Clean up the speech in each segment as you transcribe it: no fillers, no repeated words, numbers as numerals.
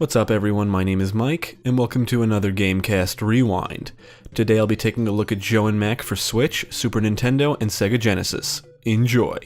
What's up everyone, my name is Mike, and welcome to another GameCast Rewind. Today I'll be taking a look at Joe and Mac for Switch, Super Nintendo, and Sega Genesis. Enjoy!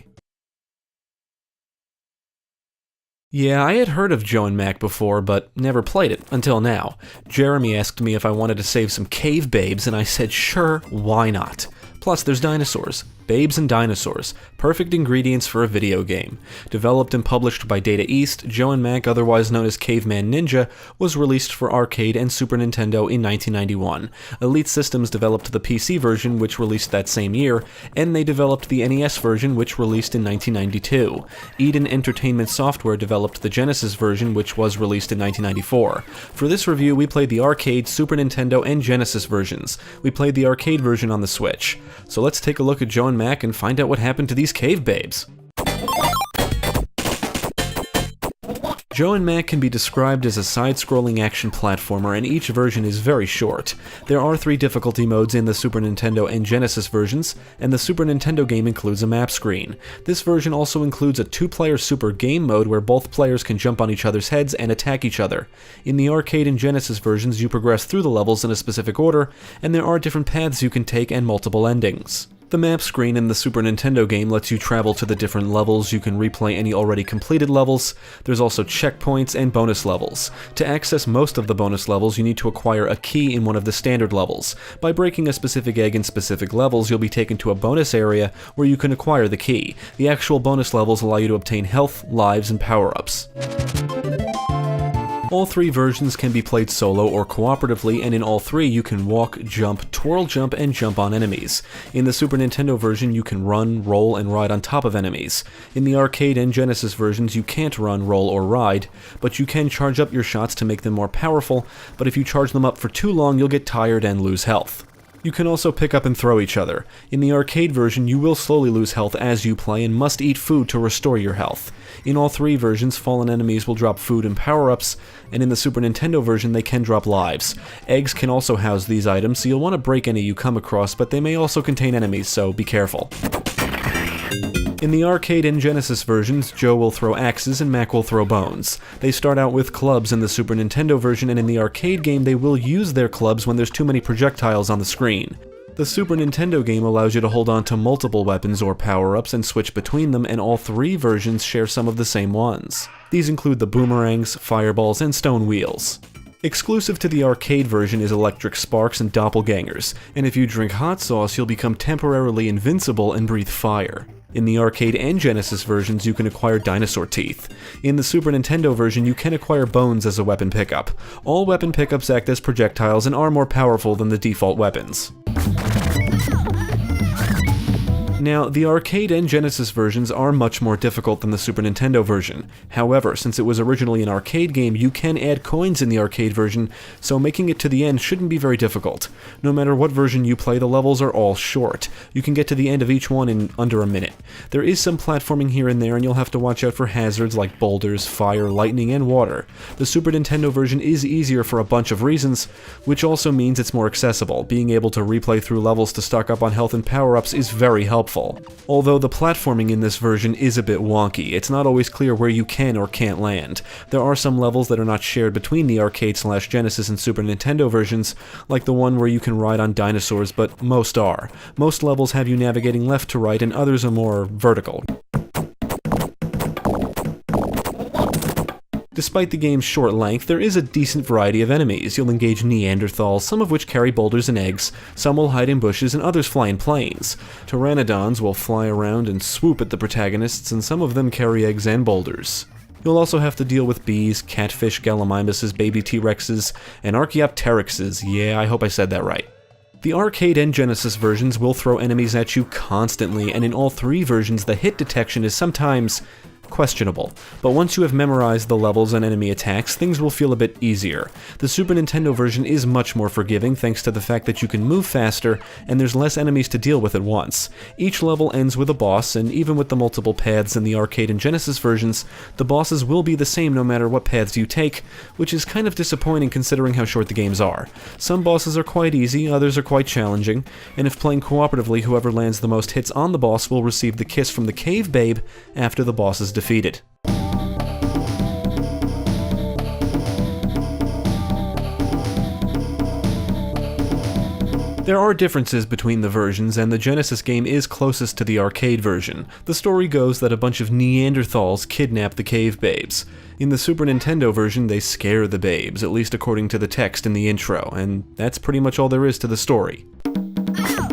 Yeah, I had heard of Joe and Mac before, but never played it, until now. Jeremy asked me if I wanted to save some cave babes, and I said sure, why not? Plus, there's dinosaurs. Babes and dinosaurs. Perfect ingredients for a video game. Developed and published by Data East, Joe and Mac, otherwise known as Caveman Ninja, was released for arcade and Super Nintendo in 1991. Elite Systems developed the PC version, which released that same year, and they developed the NES version, which released in 1992. Eden Entertainment Software developed the Genesis version, which was released in 1994. For this review, we played the arcade, Super Nintendo, and Genesis versions. We played the arcade version on the Switch. So let's take a look at Joe and Mac and find out what happened to these cave babes. Joe and Mac can be described as a side-scrolling action platformer, and each version is very short. There are 3 difficulty modes in the Super Nintendo and Genesis versions, and the Super Nintendo game includes a map screen. This version also includes a 2-player Super Game mode where both players can jump on each other's heads and attack each other. In the arcade and Genesis versions, you progress through the levels in a specific order, and there are different paths you can take and multiple endings. The map screen in the Super Nintendo game lets you travel to the different levels. You can replay any already completed levels. There's also checkpoints and bonus levels. To access most of the bonus levels, you need to acquire a key in one of the standard levels. By breaking a specific egg in specific levels, you'll be taken to a bonus area where you can acquire the key. The actual bonus levels allow you to obtain health, lives, and power-ups. All 3 versions can be played solo or cooperatively, and in all 3 you can walk, jump, twirl jump, and jump on enemies. In the Super Nintendo version you can run, roll, and ride on top of enemies. In the arcade and Genesis versions you can't run, roll, or ride, but you can charge up your shots to make them more powerful, but if you charge them up for too long you'll get tired and lose health. You can also pick up and throw each other. In the arcade version, you will slowly lose health as you play and must eat food to restore your health. In all 3 versions, fallen enemies will drop food and power-ups, and in the Super Nintendo version, they can drop lives. Eggs can also house these items, so you'll want to break any you come across, but they may also contain enemies, so be careful. In the arcade and Genesis versions, Joe will throw axes and Mac will throw bones. They start out with clubs in the Super Nintendo version, and in the arcade game they will use their clubs when there's too many projectiles on the screen. The Super Nintendo game allows you to hold on to multiple weapons or power-ups and switch between them, and all 3 versions share some of the same ones. These include the boomerangs, fireballs, and stone wheels. Exclusive to the arcade version is electric sparks and doppelgangers, and if you drink hot sauce you'll become temporarily invincible and breathe fire. In the arcade and Genesis versions you can acquire dinosaur teeth. In the Super Nintendo version you can acquire bones as a weapon pickup. All weapon pickups act as projectiles and are more powerful than the default weapons. Now, the arcade and Genesis versions are much more difficult than the Super Nintendo version. However, since it was originally an arcade game, you can add coins in the arcade version, so making it to the end shouldn't be very difficult. No matter what version you play, the levels are all short. You can get to the end of each one in under a minute. There is some platforming here and there, and you'll have to watch out for hazards like boulders, fire, lightning, and water. The Super Nintendo version is easier for a bunch of reasons, which also means it's more accessible. Being able to replay through levels to stock up on health and power-ups is very helpful. Although the platforming in this version is a bit wonky, it's not always clear where you can or can't land. There are some levels that are not shared between the arcade/Genesis and Super Nintendo versions, like the one where you can ride on dinosaurs, but most are. Most levels have you navigating left to right, and others are more vertical. Despite the game's short length, there is a decent variety of enemies. You'll engage Neanderthals, some of which carry boulders and eggs, some will hide in bushes, and others fly in planes. Pteranodons will fly around and swoop at the protagonists, and some of them carry eggs and boulders. You'll also have to deal with bees, catfish, gallimimuses, baby T-Rexes, and Archaeopteryxes. Yeah, I hope I said that right. The arcade and Genesis versions will throw enemies at you constantly, and in all 3 versions the hit detection is sometimes questionable, but once you have memorized the levels and enemy attacks, things will feel a bit easier. The Super Nintendo version is much more forgiving thanks to the fact that you can move faster and there's less enemies to deal with at once. Each level ends with a boss, and even with the multiple paths in the arcade and Genesis versions, the bosses will be the same no matter what paths you take, which is kind of disappointing considering how short the games are. Some bosses are quite easy, others are quite challenging, and if playing cooperatively, whoever lands the most hits on the boss will receive the kiss from the cave babe after the boss is defeated. There are differences between the versions, and the Genesis game is closest to the arcade version. The story goes that a bunch of Neanderthals kidnap the cave babes. In the Super Nintendo version, they scare the babes, at least according to the text in the intro, and that's pretty much all there is to the story.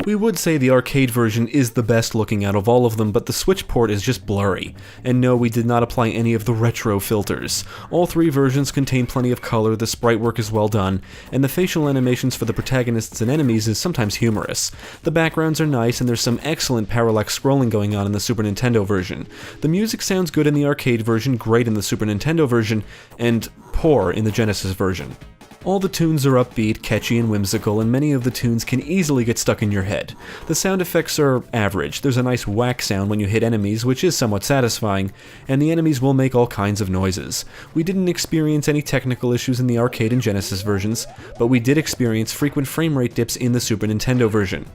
We would say the arcade version is the best looking out of all of them, but the Switch port is just blurry. And no, we did not apply any of the retro filters. All three versions contain plenty of color, the sprite work is well done, and the facial animations for the protagonists and enemies is sometimes humorous. The backgrounds are nice, and there's some excellent parallax scrolling going on in the Super Nintendo version. The music sounds good in the arcade version, great in the Super Nintendo version, and poor in the Genesis version. All the tunes are upbeat, catchy, and whimsical, and many of the tunes can easily get stuck in your head. The sound effects are average. There's a nice whack sound when you hit enemies, which is somewhat satisfying, and the enemies will make all kinds of noises. We didn't experience any technical issues in the arcade and Genesis versions, but we did experience frequent frame rate dips in the Super Nintendo version.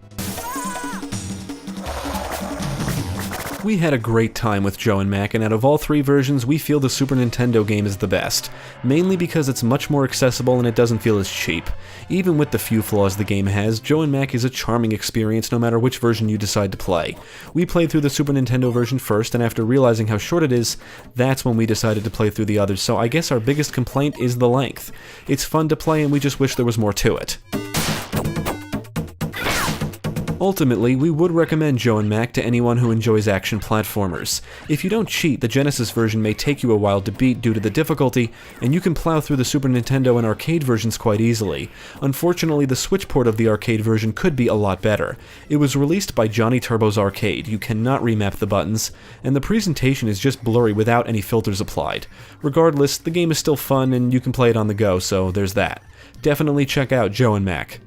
We had a great time with Joe and Mac, and out of all three versions, we feel the Super Nintendo game is the best, mainly because it's much more accessible and it doesn't feel as cheap. Even with the few flaws the game has, Joe and Mac is a charming experience no matter which version you decide to play. We played through the Super Nintendo version first, and after realizing how short it is, that's when we decided to play through the others, so I guess our biggest complaint is the length. It's fun to play and we just wish there was more to it. Ultimately, we would recommend Joe and Mac to anyone who enjoys action platformers. If you don't cheat, the Genesis version may take you a while to beat due to the difficulty, and you can plow through the Super Nintendo and arcade versions quite easily. Unfortunately, the Switch port of the arcade version could be a lot better. It was released by Johnny Turbo's Arcade, you cannot remap the buttons, and the presentation is just blurry without any filters applied. Regardless, the game is still fun and you can play it on the go, so there's that. Definitely check out Joe and Mac.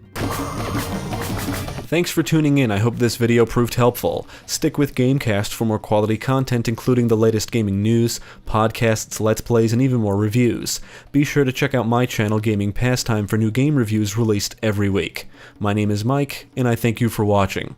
Thanks for tuning in, I hope this video proved helpful. Stick with GameCast for more quality content including the latest gaming news, podcasts, let's plays, and even more reviews. Be sure to check out my channel Gaming Pastime for new game reviews released every week. My name is Mike, and I thank you for watching.